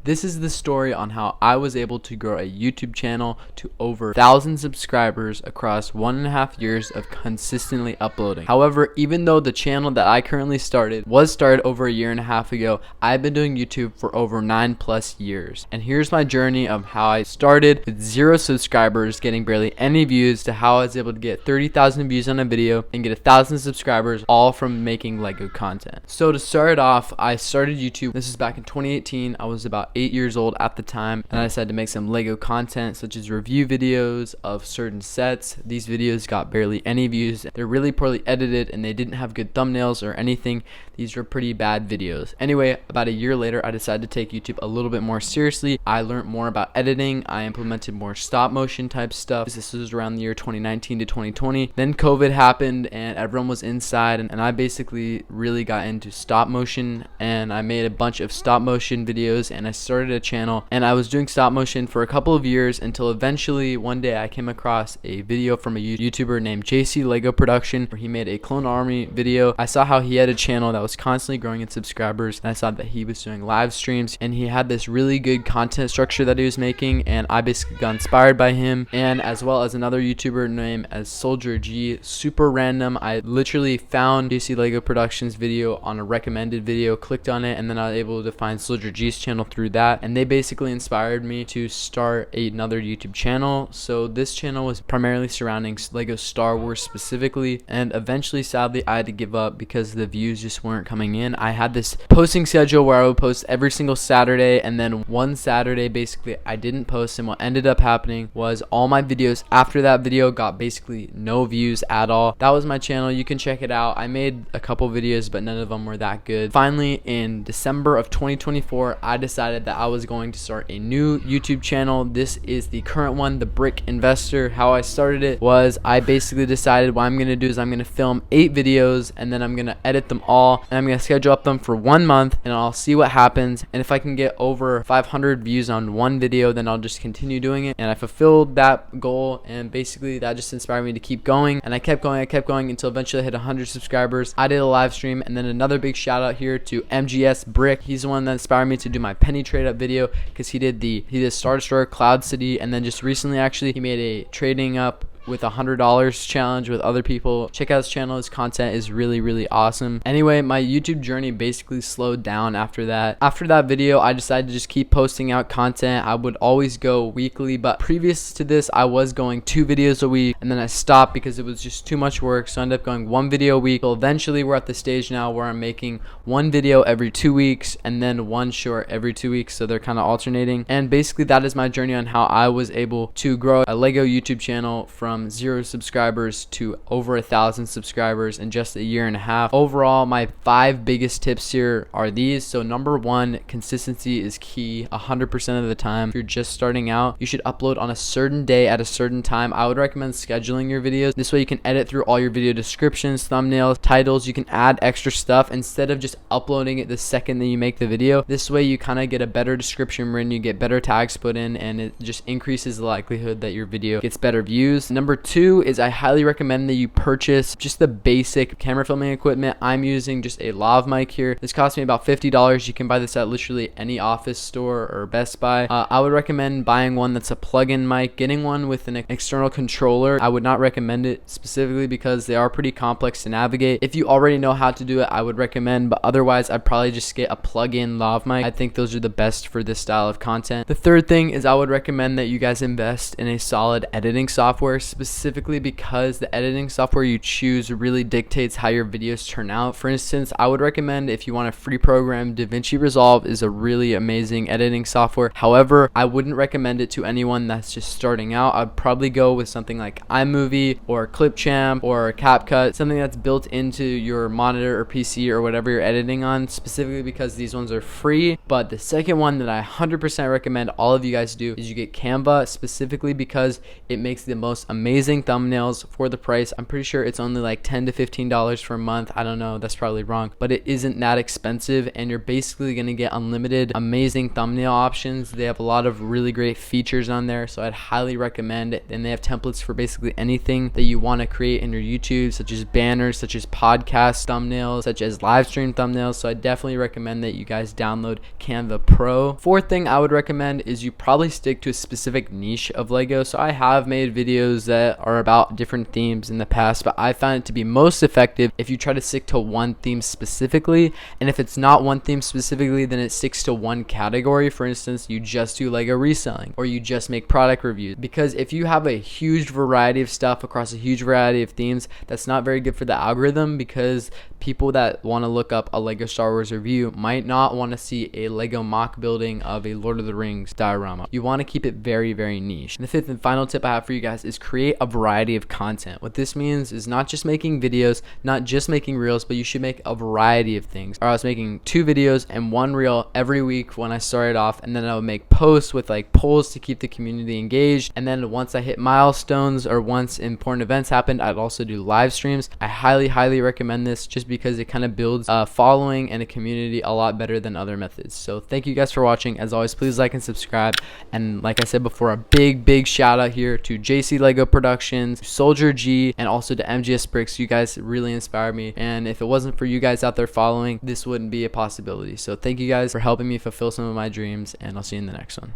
This is the story on how I was able to grow a YouTube channel to over 1,000 subscribers across 1.5 years of consistently uploading. However, even though the channel that I currently started was started over 1.5 years ago, I've been doing YouTube for over 9+ years. And here's my journey of how I started with 0 subscribers, getting barely any views, to how I was able to get 30,000 views on a video and get 1,000 subscribers, all from making Lego content. So to start it off, I started YouTube. This is back in 2018. I was about 8 years old at the time, and I decided to make some Lego content, such as review videos of certain sets. These videos got barely any views. They're really poorly edited and they didn't have good thumbnails or anything. These were pretty bad videos. Anyway, about a year later, I decided to take YouTube a little bit more seriously. I learned more about editing. I implemented more stop motion type stuff. This was around the year 2019 to 2020. Then COVID happened and everyone was inside, and I basically really got into stop motion, and I made a bunch of stop motion videos, and I started a channel, and I was doing stop motion for a couple of years until eventually one day I came across a video from a YouTuber named JC Lego Production, where he made a Clone Army video. I saw how he had a channel that was constantly growing in subscribers, and I saw that he was doing live streams, and he had this really good content structure that he was making, and I basically got inspired by him, and as well as another YouTuber named as Soldier G. Super random, I literally found JC Lego Productions video on a recommended video, clicked on it, and then I was able to find Soldier G's channel through that, and they basically inspired me to start another YouTube channel. So this channel was primarily surrounding Lego Star Wars specifically, and eventually sadly I had to give up because the views just weren't coming in. I had this posting schedule where I would post every single Saturday, and then one Saturday basically I didn't post, and what ended up happening was all my videos after that video got basically no views at all. That was my channel. You can check it out. I made a couple videos, but none of them were that good. Finally, in December of 2024, I decided that I was going to start a new YouTube channel. This is the current one, The Brick Investor. How I started it was I basically decided what I'm going to do is I'm going to film 8 videos, and then I'm going to edit them all, and I'm going to schedule up them for 1 month, and I'll see what happens. And if I can get over 500 views on one video, then I'll just continue doing it. And I fulfilled that goal, and basically that just inspired me to keep going, and I kept going until eventually I hit 100 subscribers. I did a live stream, and then another big shout out here to MGS Brick. He's the one that inspired me to do my penny trade up video, because he did Star Destroyer, Cloud City, and then just recently actually he made a trading up with $100 challenge with other people. Check out his channel. His content is really awesome. Anyway, my YouTube journey basically slowed down after that. After that video, I decided to just keep posting out content. I would always go weekly, but previous to this, I was going 2 videos a week, and then I stopped because it was just too much work, so I ended up going 1 video a week. So eventually we're at the stage now where I'm making 1 video every 2 weeks and then 1 short every 2 weeks, so they're kind of alternating. And basically that is my journey on how I was able to grow a Lego YouTube channel from 0 subscribers to over 1,000 subscribers in just a year and a half. Overall, my 5 biggest tips here are these. So number 1, consistency is key 100% of the time. If you're just starting out, you should upload on a certain day at a certain time. I would recommend scheduling your videos. This way you can edit through all your video descriptions, thumbnails, titles. You can add extra stuff instead of just uploading it the second that you make the video. This way you kind of get a better description written, you get better tags put in, and it just increases the likelihood that your video gets better views. Number 2 is I highly recommend that you purchase just the basic camera filming equipment. I'm using just a lav mic here. This cost me about $50. You can buy this at literally any office store or Best Buy. I would recommend buying one that's a plug-in mic. Getting one with an external controller, I would not recommend it specifically because they are pretty complex to navigate. If you already know how to do it, I would recommend, but otherwise I'd probably just get a plug-in lav mic. I think those are the best for this style of content. The third thing is I would recommend that you guys invest in a solid editing software, specifically because the editing software you choose really dictates how your videos turn out. For instance, I would recommend, if you want a free program, DaVinci Resolve is a really amazing editing software. However, I wouldn't recommend it to anyone that's just starting out. I'd probably go with something like iMovie or Clipchamp or CapCut, something that's built into your monitor or PC or whatever you're editing on, specifically because these ones are free. But the second one that I 100% recommend all of you guys do is you get Canva, specifically because it makes the most amazing amazing thumbnails for the price. I'm pretty sure it's only like $10 to $15 for a month. I don't know, that's probably wrong, but it isn't that expensive, and you're basically going to get unlimited amazing thumbnail options. They have a lot of really great features on there, so I'd highly recommend it. And they have templates for basically anything that you want to create in your YouTube, such as banners, such as podcast thumbnails, such as live stream thumbnails. So I definitely recommend that you guys download Canva Pro. Fourth thing I would recommend is you probably stick to a specific niche of Lego. So I have made videos that are about different themes in the past, but I found it to be most effective if you try to stick to one theme specifically. And if it's not one theme specifically, then it sticks to one category. For instance, you just do Lego reselling, or you just make product reviews. Because if you have a huge variety of stuff across a huge variety of themes, that's not very good for the algorithm, because people that want to look up a Lego Star Wars review might not want to see a Lego mock building of a Lord of the Rings diorama. You want to keep it very, very niche. And the fifth and final tip I have for you guys is create a variety of content. What this means is not just making videos, not just making reels, but you should make a variety of things. I was making 2 videos and 1 reel every week when I started off, and then I would make posts with like polls to keep the community engaged. And then once I hit milestones, or once important events happened, I'd also do live streams. I highly recommend this, just because it kind of builds a following and a community a lot better than other methods. So thank you guys for watching. As always, please like and subscribe. And like I said before, a big shout out here to JC Lego Productions, Soldier G, and also to MGS Bricks. You guys really inspired me, and if it wasn't for you guys out there following, this wouldn't be a possibility. So thank you guys for helping me fulfill some of my dreams, and I'll see you in the next one.